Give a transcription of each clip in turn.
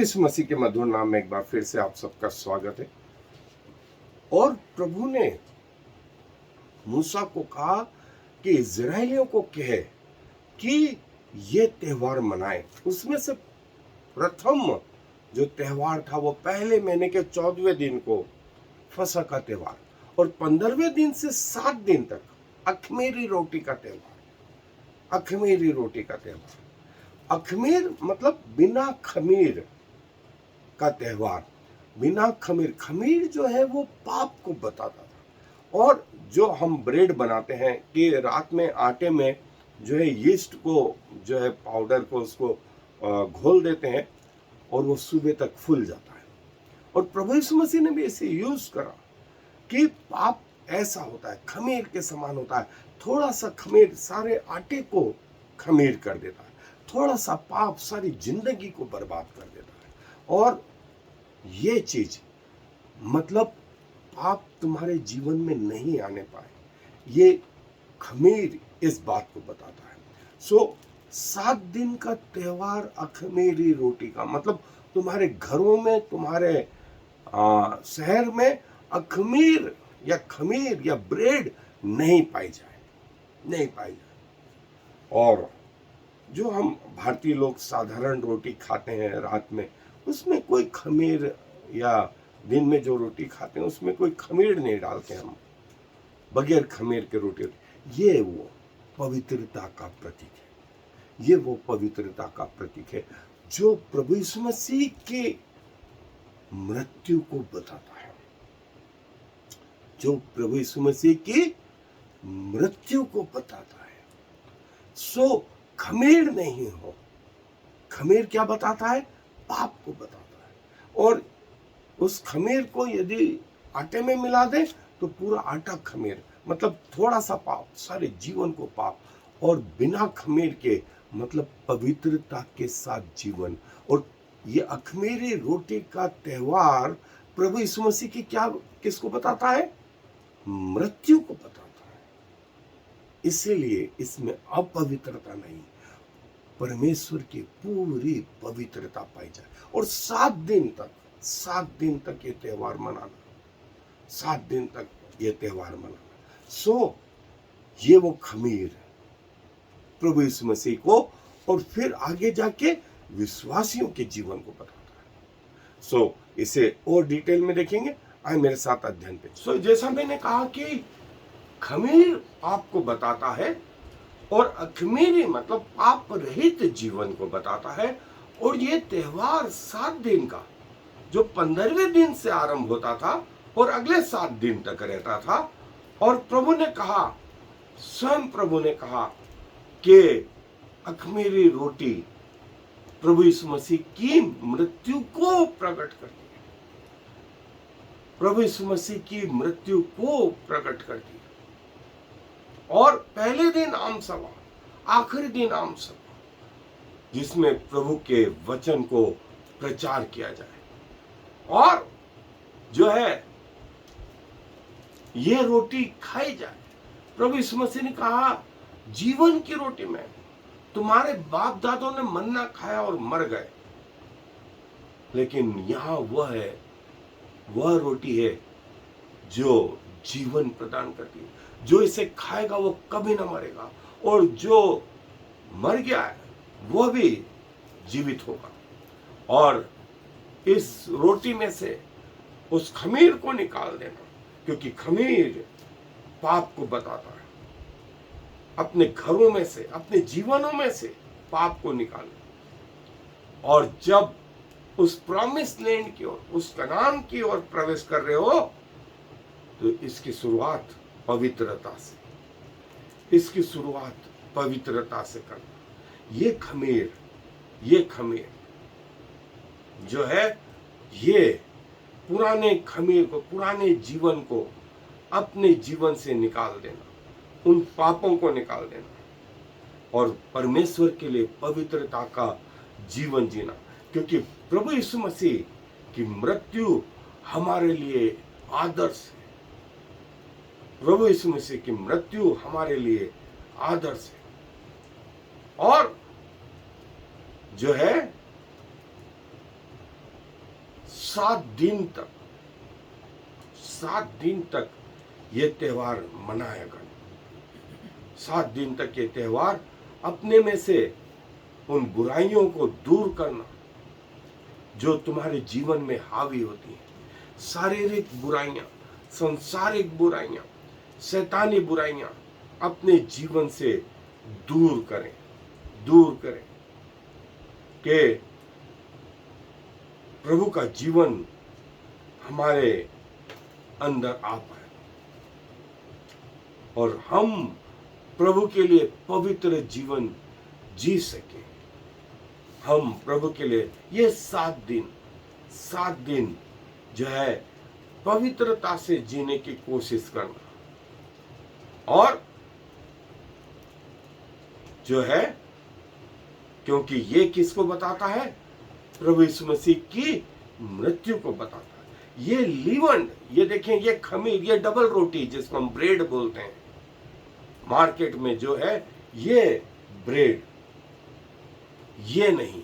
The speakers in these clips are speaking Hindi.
यीशु मसीह के मधुर नाम में एक बार फिर से आप सबका स्वागत है। और प्रभु ने मूसा को कहा कि इजरायलियों को कहे कि ये त्योहार मनाए। उसमें से प्रथम जो त्योहार था वो पहले महीने के 14वें दिन को फसह का त्योहार, और 15वें दिन से 7 दिन तक अखमीरी रोटी का त्योहार। अखमीरी रोटी का त्योहार, अखमीर मतलब बिना खमीर का त्योहार। बिना खमीर, खमीर जो है वो पाप को बताता था। और जो हम ब्रेड बनाते हैं कि रात में आटे में जो है यीस्ट को, जो है पाउडर को, उसको घोल देते हैं और वो सुबह तक फूल जाता है। और प्रभु यीशु मसीह ने भी इसे यूज करा कि पाप ऐसा होता है, खमीर के समान होता है। थोड़ा सा खमीर सारे आटे को खमीर कर देता है, थोड़ा सा पाप सारी जिंदगी को बर्बाद कर देता है। और ये चीज मतलब पाप तुम्हारे जीवन में नहीं आने पाए, ये खमीर इस बात को बताता है। 7 दिन का त्योहार अखमीरी रोटी का मतलब तुम्हारे घरों में, तुम्हारे शहर में अखमीर या खमीर या ब्रेड नहीं पाई जाए, नहीं पाई जाए। और जो हम भारतीय लोग साधारण रोटी खाते हैं रात में, उसमें कोई खमीर, या दिन में जो रोटी खाते हैं उसमें कोई खमीर नहीं डालते हम, बगैर खमीर के रोटी। ये वो पवित्रता का प्रतीक है, ये वो पवित्रता का प्रतीक है जो प्रभु यीशु मसीह के मृत्यु को बताता है, जो प्रभु यीशु मसीह की मृत्यु को बताता है। खमीर नहीं हो, खमीर क्या बताता है? पाप को बताता है। और उस खमीर को यदि आटे में मिला दे तो पूरा आटा खमीर, मतलब थोड़ा सा पाप, सारे जीवन को पाप। और बिना खमीर के मतलब पवित्रता के साथ जीवन। और ये अखमीरी रोटी का त्योहार प्रभु यीशु मसीह की क्या, किसको बताता है? मृत्यु को बताता है। इसीलिए इसमें अपवित्रता नहीं, परमेश्वर की पूरी पवित्रता पाई जाए। और 7 दिन तक ये त्योहार मनाना, 7 दिन तक ये त्योहार मनाना। ये वो खमीर है प्रभु यीशु मसीह को, और फिर आगे जाके विश्वासियों के जीवन को बताता है। इसे और डिटेल में देखेंगे, आए मेरे साथ अध्ययन पे। जैसा मैंने कहा कि खमीर आपको बताता है, और अखमीरी मतलब पाप रहित जीवन को बताता है। और ये त्योहार 7 दिन का, जो 15वें दिन से आरंभ होता था और अगले 7 दिन तक रहता था। और प्रभु ने कहा, स्वयं प्रभु ने कहा कि अखमीरी रोटी प्रभु यीशु मसीह की मृत्यु को प्रकट करती है, प्रभु यीशु मसीह की मृत्यु को प्रकट करती है। और पहले दिन आम सभा, आखिरी दिन आम सभा, जिसमें प्रभु के वचन को प्रचार किया जाए। और जो है ये रोटी खाई जाए। प्रभु यीशु मसीह ने कहा, जीवन की रोटी मैं, तुम्हारे बाप दादों ने मन्ना खाया और मर गए, लेकिन यहां वह है, वह रोटी है जो जीवन प्रदान करती है। जो इसे खाएगा वो कभी ना मरेगा, और जो मर गया है वो भी जीवित होगा। और इस रोटी में से उस खमीर को निकाल देना, क्योंकि खमीर पाप को बताता है। अपने घरों में से, अपने जीवनों में से पाप को निकालना। और जब उस प्रॉमिस लैंड की ओर, उस कनान की ओर प्रवेश कर रहे हो, तो इसकी शुरुआत पवित्रता से, इसकी शुरुआत पवित्रता से करना। ये खमीर जो है, ये पुराने खमीर को, पुराने जीवन को अपने जीवन से निकाल देना, उन पापों को निकाल देना, और परमेश्वर के लिए पवित्रता का जीवन जीना। क्योंकि प्रभु यीशु मसीह की मृत्यु हमारे लिए आदर्श है, प्रभु यीशु मसीह की मृत्यु हमारे लिए आदर्श है। और जो है 7 दिन तक ये त्योहार मनाया गया। 7 दिन तक ये त्योहार अपने में से उन बुराइयों को दूर करना जो तुम्हारे जीवन में हावी होती हैं, शारीरिक बुराइयां, संसारिक बुराइयां, शैतानी बुराइयां अपने जीवन से दूर करें कि प्रभु का जीवन हमारे अंदर आ पाए और हम प्रभु के लिए पवित्र जीवन जी सके। हम प्रभु के लिए ये 7 दिन जो है पवित्रता से जीने की कोशिश करना और जो है, क्योंकि ये किसको बताता है? प्रभु यीशु मसीह की मृत्यु को बताता है। ये लीवंड, ये देखें, ये खमीर, ये डबल रोटी जिसको हम ब्रेड बोलते हैं मार्केट में जो है, ये ब्रेड, ये नहीं,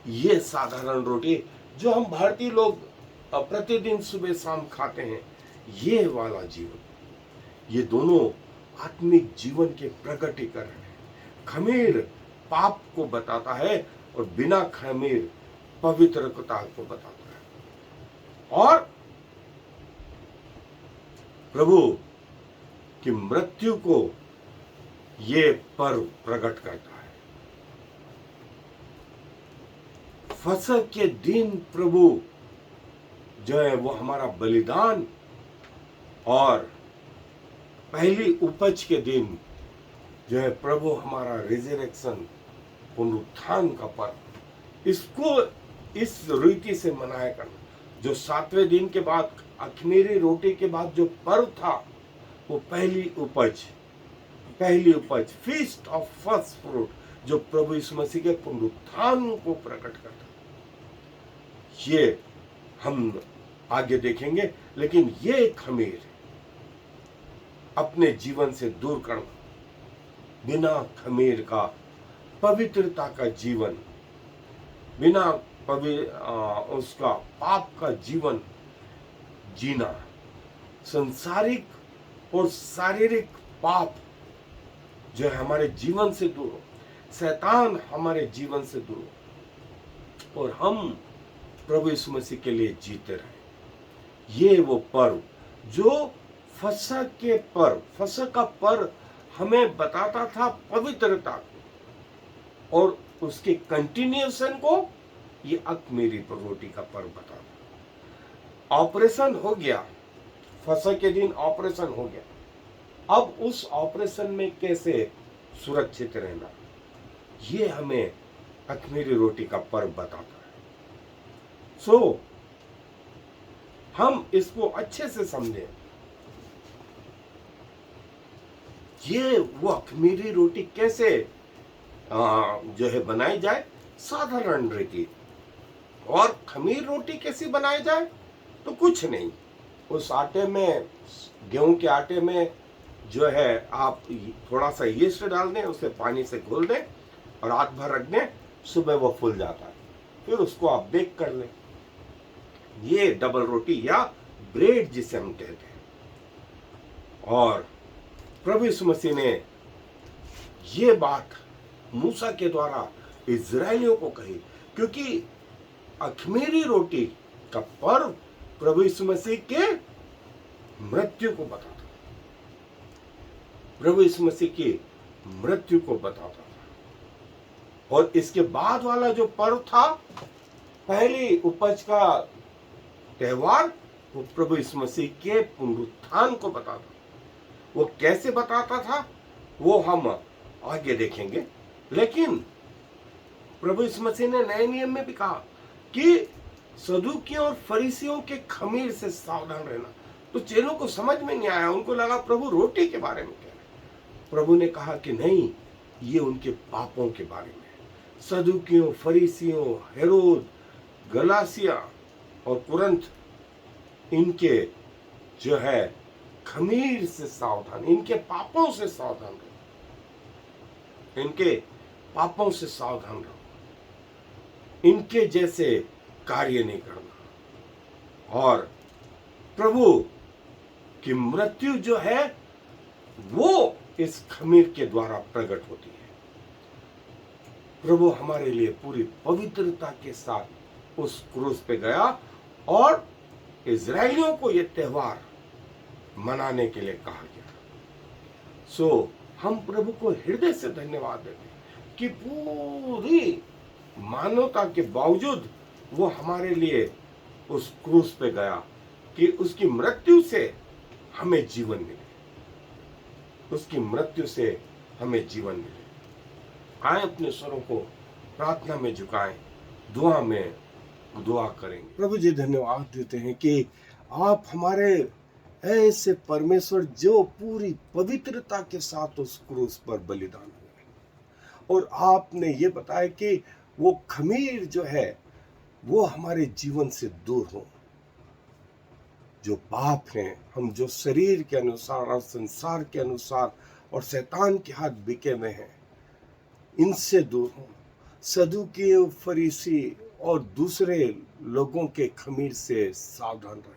ये साधारण रोटी जो हम भारतीय लोग प्रतिदिन सुबह शाम खाते हैं, ये वाला जीवन, ये दोनों आत्मिक जीवन के प्रकटीकरण है। खमीर पाप को बताता है और बिना खमीर पवित्रता को बताता है और प्रभु की मृत्यु को ये पर्व प्रकट करता है। फसह के दिन प्रभु जो है वो हमारा बलिदान और पहली उपज के दिन जो है प्रभु हमारा रिजरेक्शन, पुनरुत्थान का पर्व, इसको इस रीति से मनाया करना। जो 7वें दिन के बाद अख़मीरी रोटी के बाद जो पर्व था वो पहली उपज, फीस्ट ऑफ फर्स्ट फ्रूट, जो प्रभु यीशु मसीह के पुनरुत्थान को प्रकट करता। ये हम आगे देखेंगे, लेकिन ये खमीर अपने जीवन से दूर करना, बिना खमीर का पवित्रता का जीवन, बिना उसका पाप का जीवन जीना, संसारिक और शारीरिक पाप जो है हमारे जीवन से दूर हो, शैतान हमारे जीवन से दूर हो और हम प्रभु यीशु मसीह के लिए जीते रहे। ये वो पर्व जो फसह का पर्व हमें बताता था पवित्रता को, और उसके कंटिन्यूएशन को ये अख़मीरी रोटी का पर्व बताता। ऑपरेशन हो गया, फसह के दिन ऑपरेशन हो गया। अब उस ऑपरेशन में कैसे सुरक्षित रहना, ये हमें अख़मीरी रोटी का पर्व बताता है। हम इसको अच्छे से समझें। ये वो अख़मीरी रोटी कैसे जो है बनाई जाए, साधारण रीति। और खमीर रोटी कैसे बनाई जाए, तो कुछ नहीं, उस आटे में, गेहूं के आटे में जो है आप थोड़ा सा यीस्ट डाल दें, उसे पानी से घोल दें और रात भर रख दें, सुबह वो फूल जाता है, फिर उसको आप बेक कर लें। ये डबल रोटी या ब्रेड जिसे हम कहते हैं। और प्रभु यीशु मसीह ने ये बात मूसा के द्वारा इजरायलियों को कही, क्योंकि अख़मीरी रोटी का पर्व प्रभु यीशु मसीह के मृत्यु को बताता, प्रभु यीशु मसीह की मृत्यु को बताता था। और इसके बाद वाला जो पर्व था, पहली उपज का त्योहार, वो प्रभु यीशु मसीह के पुनरुत्थान को बताता। वो कैसे बताता था वो हम आगे देखेंगे। लेकिन प्रभु यीशु मसीह ने नए नियम में भी कहा कि सदूकियों और फरीसियों के खमीर से सावधान रहना। तो चेलों को समझ में नहीं आया, उनको लगा प्रभु रोटी के बारे में कह रहे। प्रभु ने कहा कि नहीं, ये उनके पापों के बारे में है। सदूकियों, फरीसियों, हेरोद, गलासिया और कुरंथ, इनके जो है खमीर से सावधान, इनके पापों से सावधान रहो, इनके पापों से सावधान रहो, इनके जैसे कार्य नहीं करना। और प्रभु की मृत्यु जो है वो इस खमीर के द्वारा प्रकट होती है। प्रभु हमारे लिए पूरी पवित्रता के साथ उस क्रूस पे गया और इजरायलियों को यह त्योहार मनाने के लिए कहा गया। सो हम प्रभु को हृदय से धन्यवाद देते हैं कि पूरी मानवता के बावजूद वो हमारे लिए उस क्रूस पे गया कि उसकी मृत्यु से हमें जीवन मिले, उसकी मृत्यु से हमें जीवन मिले। आए अपने स्वरों को प्रार्थना में झुकाएं, दुआ में दुआ करेंगे। प्रभु जी धन्यवाद देते हैं कि आप हमारे ऐसे परमेश्वर जो पूरी पवित्रता के साथ उस क्रूस पर बलिदान हुए और आपने ये बताया कि वो खमीर जो है वो हमारे जीवन से दूर हो। जो पाप हैं, हम जो शरीर के अनुसार और संसार के अनुसार और शैतान के हाथ बिके हुए हैं, इनसे दूर हो। सदूकी, फरीसी और दूसरे लोगों के खमीर से सावधान रहे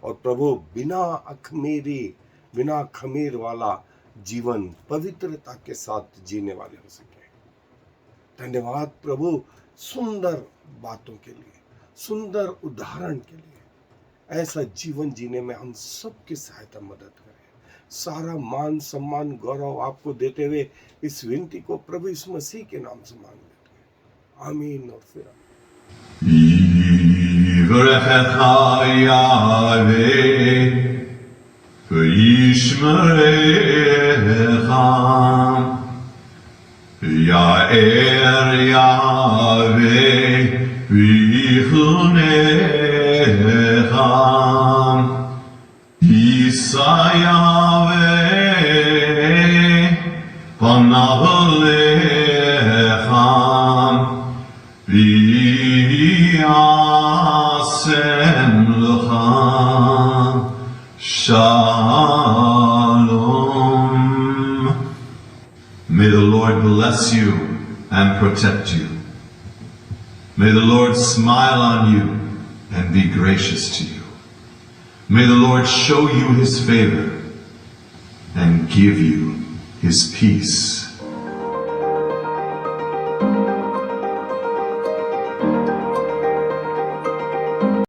और प्रभु बिना खमीर वाला जीवन पवित्रता के साथ जीने वाले हो सके। धन्यवाद प्रभु सुंदर बातों के लिए, सुंदर उदाहरण के लिए। ऐसा जीवन जीने में हम सबकी सहायता मदद करें। सारा मान सम्मान गौरव आपको देते हुए इस विनती को प्रभु यीशु मसीह के नाम से मांग लेते हैं, आमीन। और फिर May the Lord bless you and protect you. May the Lord smile on you and be gracious to you. May the Lord show you his favor and give you his peace.